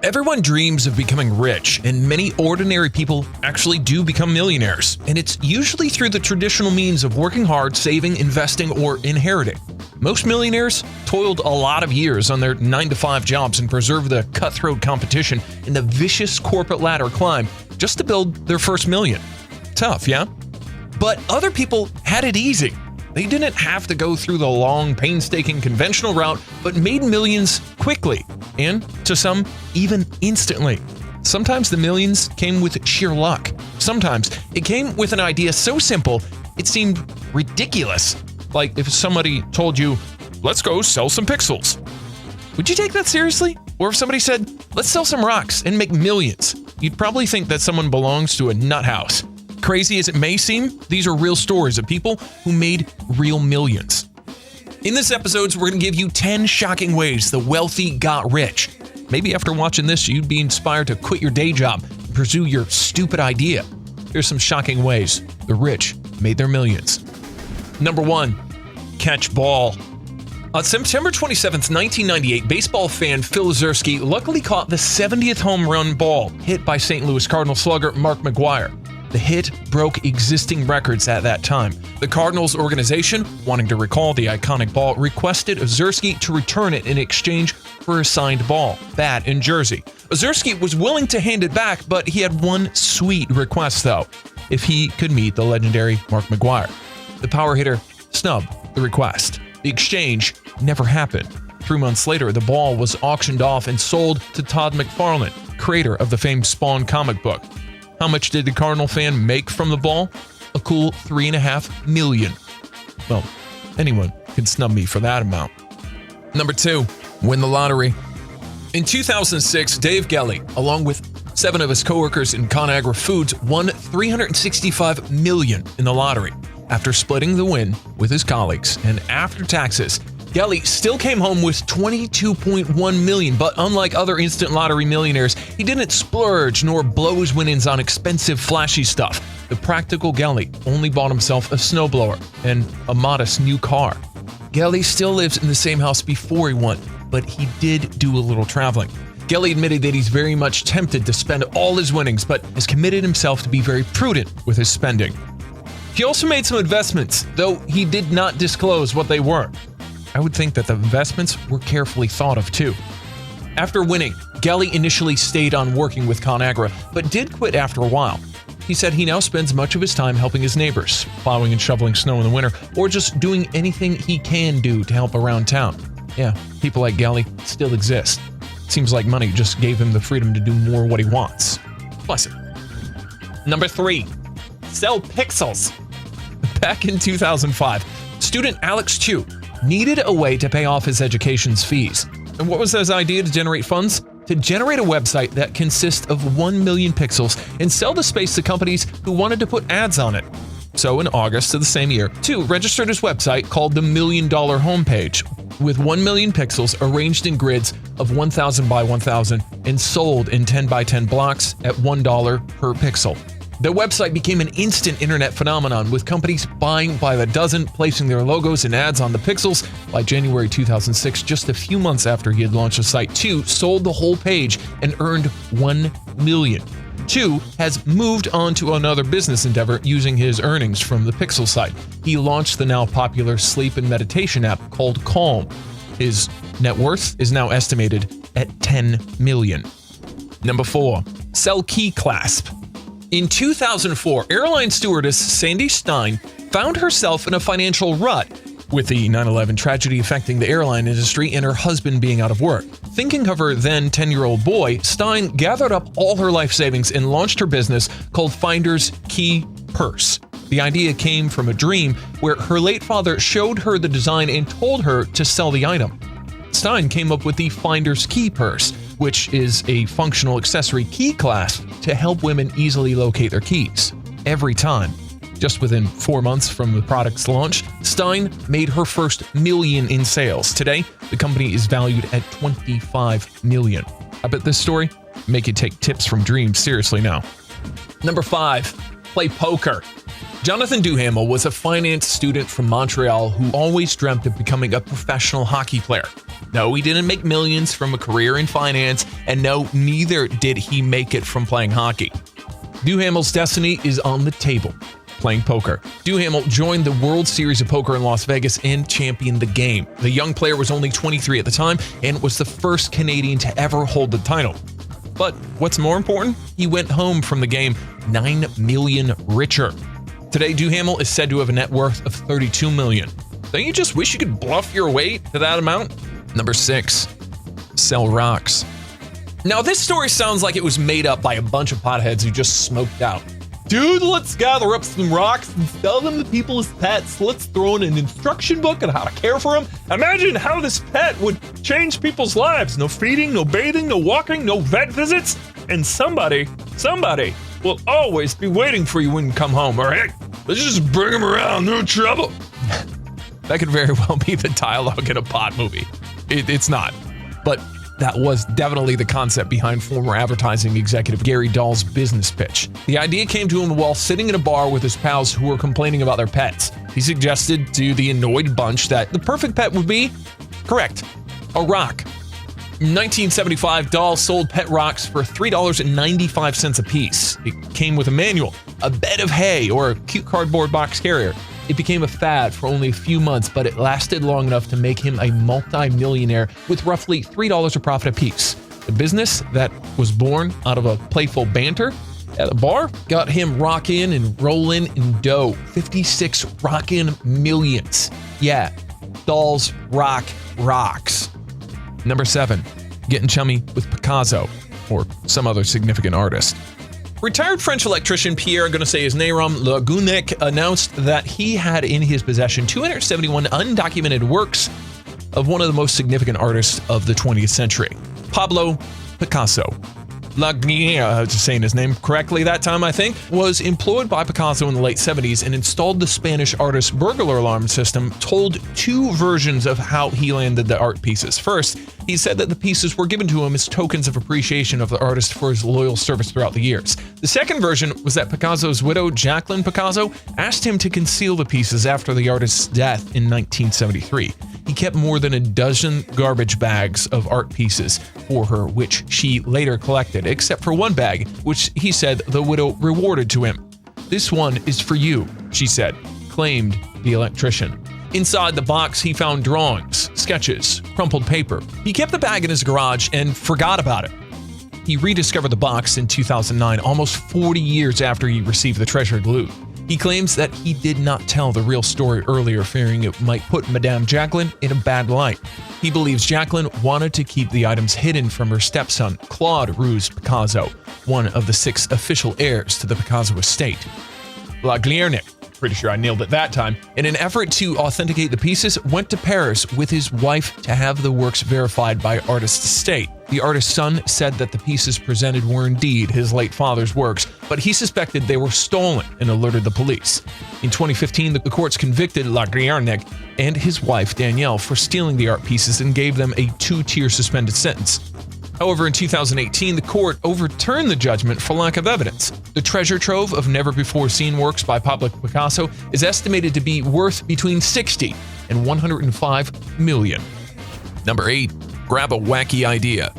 Everyone dreams of becoming rich, and many ordinary people actually do become millionaires. And it's usually through the traditional means of working hard, saving, investing, or inheriting. Most millionaires toiled a lot of years on their 9-to-5 jobs and preserved the cutthroat competition and the vicious corporate ladder climb just to build their first million. Tough, yeah? But other people had it easy. They didn't have to go through the long, painstaking conventional route, but made millions quickly, and to some, even instantly. Sometimes the millions came with sheer luck. Sometimes it came with an idea so simple, it seemed ridiculous. Like if somebody told you, let's go sell some pixels. Would you take that seriously? Or if somebody said, let's sell some rocks and make millions, you'd probably think that someone belongs to a nut house. Crazy as it may seem, these are real stories of people who made real millions. In this episode, we're going to give you 10 shocking ways the wealthy got rich. Maybe after watching this, you'd be inspired to quit your day job and pursue your stupid idea. Here's some shocking ways the rich made their millions. Number 1, catch ball. On September 27, 1998, baseball fan Phil Zurski luckily caught the 70th home run ball hit by St. Louis Cardinal slugger Mark McGwire. The hit broke existing records at that time. The Cardinals organization, wanting to recall the iconic ball, requested Ozerski to return it in exchange for a signed ball, bat, and jersey. Ozerski was willing to hand it back, but he had one sweet request though: if he could meet the legendary Mark McGwire. The power hitter snubbed the request. The exchange never happened. 3 months later, the ball was auctioned off and sold to Todd McFarlane, creator of the famed Spawn comic book. How much did the Cardinal fan make from the ball? A cool $3.5 million. Well, anyone can snub me for that amount. Number 2, win the lottery. In 2006, Dave Gelly, along with 7 of his coworkers in ConAgra Foods, won $365 million in the lottery. After splitting the win with his colleagues and after taxes, Gelly still came home with $22.1 million, but unlike other instant lottery millionaires, he didn't splurge nor blow his winnings on expensive, flashy stuff. The practical Gelly only bought himself a snowblower and a modest new car. Gelly still lives in the same house before he won, but he did do a little traveling. Gelly admitted that he's very much tempted to spend all his winnings, but has committed himself to be very prudent with his spending. He also made some investments, though he did not disclose what they were. I would think that the investments were carefully thought of too. After winning, Gelly initially stayed on working with ConAgra, but did quit after a while. He said he now spends much of his time helping his neighbors, plowing and shoveling snow in the winter, or just doing anything he can do to help around town. Yeah, people like Gelly still exist. Seems like money just gave him the freedom to do more what he wants. Bless him. Number 3, sell pixels. Back in 2005, student Alex Chu needed a way to pay off his education's fees. And what was his idea to generate funds? To generate a website that consists of 1 million pixels and sell the space to companies who wanted to put ads on it. So in August of the same year, Chu registered his website called the $1 Million Homepage with 1 million pixels arranged in grids of 1,000 by 1,000 and sold in 10 by 10 blocks at $1 per pixel. The website became an instant internet phenomenon, with companies buying by the dozen, placing their logos and ads on the pixels. By January 2006, just a few months after he had launched the site, Chu sold the whole page and earned $1 million. Chu has moved on to another business endeavor using his earnings from the pixel site. He launched the now popular sleep and meditation app called Calm. His net worth is now estimated at $10 million. Number 4, sell key clasp. In 2004, airline stewardess Sandy Stein found herself in a financial rut, with the 9/11 tragedy affecting the airline industry and her husband being out of work. Thinking of her then 10-year-old boy, Stein gathered up all her life savings and launched her business called Finder's Key Purse. The idea came from a dream where her late father showed her the design and told her to sell the item. Stein came up with the Finder's Key Purse, which is a functional accessory key clasp to help women easily locate their keys every time. Just within 4 months from the product's launch, Stein made her first $1 million in sales. Today, the company is valued at $25 million. I bet this story make you take tips from dreams seriously now. Number 5, play poker. Jonathan Duhamel was a finance student from Montreal who always dreamt of becoming a professional hockey player. No, he didn't make millions from a career in finance, and no, neither did he make it from playing hockey. Duhamel's destiny is on the table, playing poker. Duhamel joined the World Series of Poker in Las Vegas and championed the game. The young player was only 23 at the time and was the first Canadian to ever hold the title. But what's more important, he went home from the game $9 million richer. Today, Duhamel is said to have a net worth of $32 million. Don't you just wish you could bluff your way to that amount? Number 6, sell rocks. Now, this story sounds like it was made up by a bunch of potheads who just smoked out. Dude, let's gather up some rocks and sell them to people as pets. Let's throw in an instruction book on how to care for them. Imagine how this pet would change people's lives. No feeding, no bathing, no walking, no vet visits. And somebody will always be waiting for you when you come home. All right, let's just bring them around, no trouble. That could very well be the dialogue in a pot movie. It's not, but that was definitely the concept behind former advertising executive Gary Dahl's business pitch. The idea came to him while sitting in a bar with his pals who were complaining about their pets. He suggested to the annoyed bunch that the perfect pet would be, correct, a rock. In 1975, Dahl sold pet rocks for $3.95 a piece. It came with a manual, a bed of hay, or a cute cardboard box carrier. It became a fad for only a few months, but it lasted long enough to make him a multi-millionaire with roughly $3 a profit apiece. The business that was born out of a playful banter at a bar got him rockin' and rollin' in dough. 56 rockin' millions. Yeah, Dahl's rock rocks. Number 7, getting chummy with Picasso or some other significant artist. Retired French electrician Pierre, I'm going to say his name wrong, Le Guenec, announced that he had in his possession 271 undocumented works of one of the most significant artists of the 20th century, Pablo Picasso. Le Guenec, I was just saying his name correctly that time, I think, was employed by Picasso in the late 70s and installed the Spanish artist's burglar alarm system, told 2 versions of how he landed the art pieces. First, he said that the pieces were given to him as tokens of appreciation of the artist for his loyal service throughout the years. The second version was that Picasso's widow, Jacqueline Picasso, asked him to conceal the pieces after the artist's death in 1973. He kept more than a dozen garbage bags of art pieces for her, which she later collected, except for one bag, which he said the widow rewarded to him. "This one is for you," she said, claimed the electrician. Inside the box, he found drawings, sketches, crumpled paper. He kept the bag in his garage and forgot about it. He rediscovered the box in 2009, almost 40 years after he received the treasured loot. He claims that he did not tell the real story earlier, fearing it might put Madame Jacqueline in a bad light. He believes Jacqueline wanted to keep the items hidden from her stepson, Claude Ruse Picasso, one of the 6 official heirs to the Picasso estate. La Guernic, pretty sure I nailed it that time, in an effort to authenticate the pieces, went to Paris with his wife to have the works verified by artist's estate. The artist's son said that the pieces presented were indeed his late father's works, but he suspected they were stolen and alerted the police. In 2015, the courts convicted La Guernic and his wife, Danielle, for stealing the art pieces and gave them a 2-tier suspended sentence. However, in 2018, the court overturned the judgment for lack of evidence. The treasure trove of never-before-seen works by Pablo Picasso is estimated to be worth between $60 and $105 million. Number 8. Grab a wacky idea.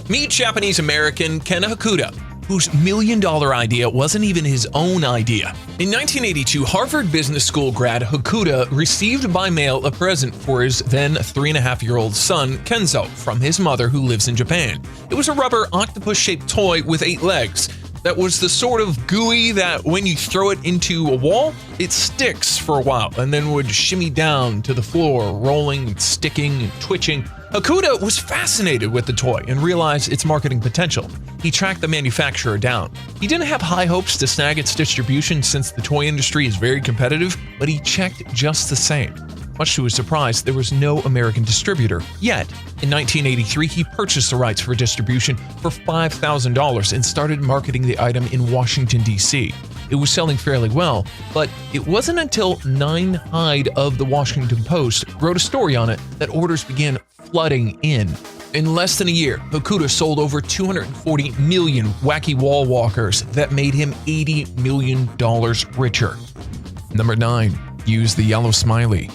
Meet Japanese-American Ken Hakuda, whose million-dollar idea wasn't even his own idea. In 1982, Harvard Business School grad Hakuda received by mail a present for his then 3.5-year-old son, Kenzo, from his mother who lives in Japan. It was a rubber octopus-shaped toy with 8 legs. That was the sort of gooey that when you throw it into a wall, it sticks for a while and then would shimmy down to the floor, rolling, sticking, and twitching. Hakuda was fascinated with the toy and realized its marketing potential. He tracked the manufacturer down. He didn't have high hopes to snag its distribution since the toy industry is very competitive, but he checked just the same. Much to his surprise, there was no American distributor yet. In 1983, he purchased the rights for distribution for $5,000 and started marketing the item in Washington, D.C. It was selling fairly well, but it wasn't until Nine Hyde of the Washington Post wrote a story on it that orders began flooding in. In less than a year, Hakuda sold over 240 million wacky wall walkers that made him $80 million richer. Number 9. Use the yellow smiley.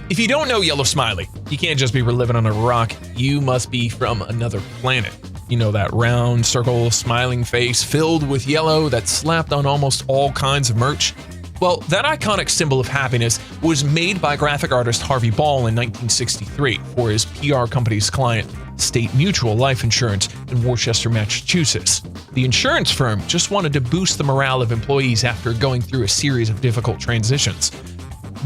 If you don't know yellow smiley, you can't just be living on a rock. You must be from another planet. You know, that round, circle, smiling face filled with yellow that's slapped on almost all kinds of merch? Well, that iconic symbol of happiness was made by graphic artist Harvey Ball in 1963 for his PR company's client, State Mutual Life Insurance in Worcester, Massachusetts. The insurance firm just wanted to boost the morale of employees after going through a series of difficult transitions.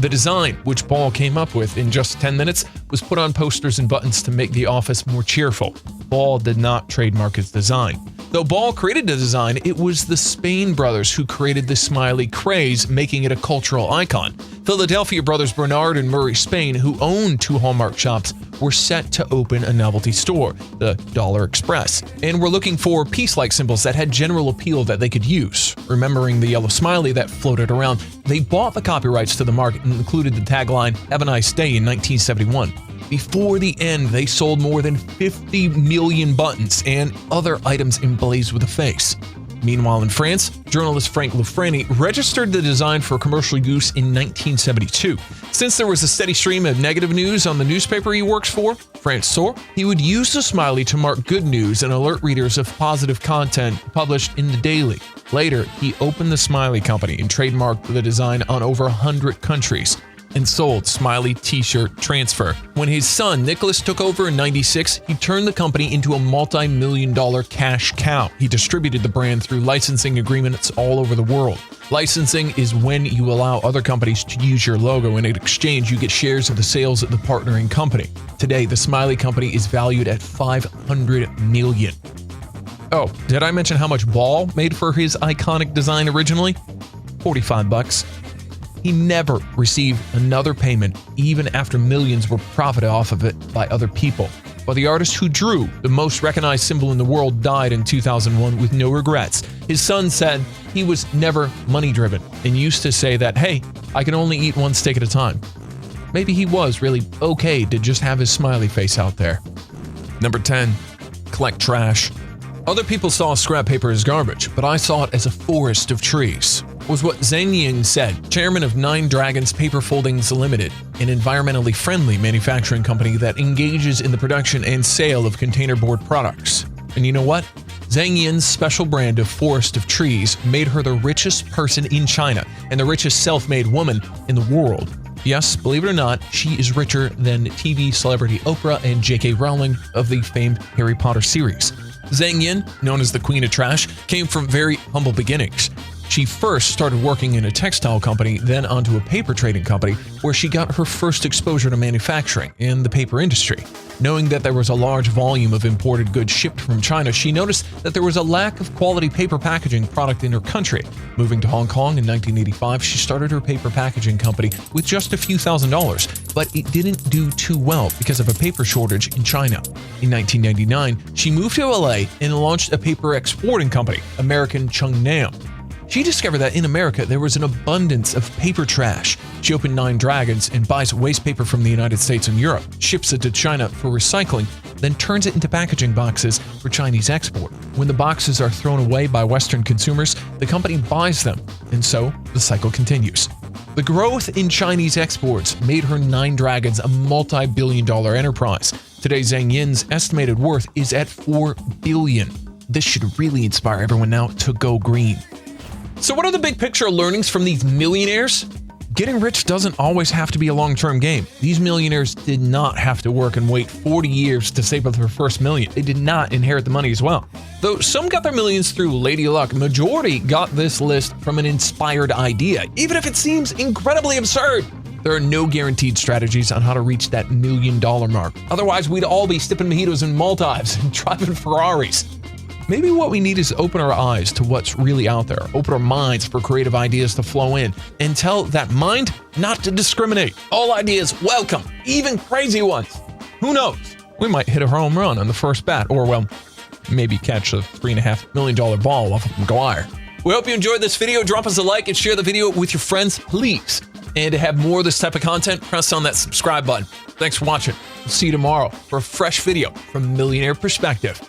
The design, which Ball came up with in just 10 minutes, was put on posters and buttons to make the office more cheerful. Ball did not trademark his design. Though Ball created the design, it was the Spain brothers who created the smiley craze, making it a cultural icon. Philadelphia brothers Bernard and Murray Spain, who owned 2 Hallmark shops, were set to open a novelty store, the Dollar Express, and were looking for peace-like symbols that had general appeal that they could use. Remembering the yellow smiley that floated around, they bought the copyrights to the mark and included the tagline, "Have a nice day," in 1971. Before the end, they sold more than 50 million buttons and other items emblazed with a face. Meanwhile, in France, journalist Frank Lufrani registered the design for commercial use in 1972. Since there was a steady stream of negative news on the newspaper he works for, France Soir, he would use the smiley to mark good news and alert readers of positive content published in the daily. Later, he opened the Smiley Company and trademarked the design on over 100 countries. And sold Smiley T-shirt transfer. When his son Nicholas took over in '96, he turned the company into a multi-million-dollar cash cow. He distributed the brand through licensing agreements all over the world. Licensing is when you allow other companies to use your logo, and in exchange you get shares of the sales of the partnering company. Today, the Smiley Company is valued at $500 million. Oh, did I mention how much Ball made for his iconic design originally? $45. He never received another payment, even after millions were profited off of it by other people. But the artist who drew the most recognized symbol in the world died in 2001 with no regrets. His son said he was never money-driven and used to say that, "Hey, I can only eat one steak at a time." Maybe he was really okay to just have his smiley face out there. Number 10. Collect trash. Other people saw scrap paper as garbage, but I saw it as a forest of trees. Was what Zhang Yin said, chairman of Nine Dragons Paper Foldings Limited, an environmentally friendly manufacturing company that engages in the production and sale of container board products. And you know what? Zhang Yin's special brand of forest of trees made her the richest person in China and the richest self-made woman in the world. Yes, believe it or not, she is richer than TV celebrity Oprah and J.K. Rowling of the famed Harry Potter series. Zhang Yin, known as the Queen of Trash, came from very humble beginnings. She first started working in a textile company, then onto a paper trading company, where she got her first exposure to manufacturing and the paper industry. Knowing that there was a large volume of imported goods shipped from China, she noticed that there was a lack of quality paper packaging product in her country. Moving to Hong Kong in 1985, she started her paper packaging company with just a few $1,000s, but it didn't do too well because of a paper shortage in China. In 1999, she moved to LA and launched a paper exporting company, American Chungnam. She discovered that in America there was an abundance of paper trash. She opened Nine Dragons and buys waste paper from the United States and Europe, ships it to China for recycling, then turns it into packaging boxes for Chinese export. When the boxes are thrown away by Western consumers, the company buys them, and so the cycle continues. The growth in Chinese exports made her Nine Dragons a multi-billion-dollar enterprise. Today, Zhang Yin's estimated worth is at $4 billion. This should really inspire everyone now to go green. So what are the big picture learnings from these millionaires? Getting rich doesn't always have to be a long-term game. These millionaires did not have to work and wait 40 years to save up their first million. They did not inherit the money as well. Though some got their millions through lady luck, majority got this list from an inspired idea, even if it seems incredibly absurd. There are no guaranteed strategies on how to reach that $1 million mark. Otherwise, we'd all be sipping mojitos in Maldives and driving Ferraris. Maybe what we need is open our eyes to what's really out there, open our minds for creative ideas to flow in, and tell that mind not to discriminate. All ideas welcome, even crazy ones. Who knows? We might hit a home run on the first bat, or well, maybe catch a $3.5 million ball off of McGuire. We hope you enjoyed this video. Drop us a like and share the video with your friends, please. And to have more of this type of content, press on that subscribe button. Thanks for watching. We'll see you tomorrow for a fresh video from Millionaire Perspective.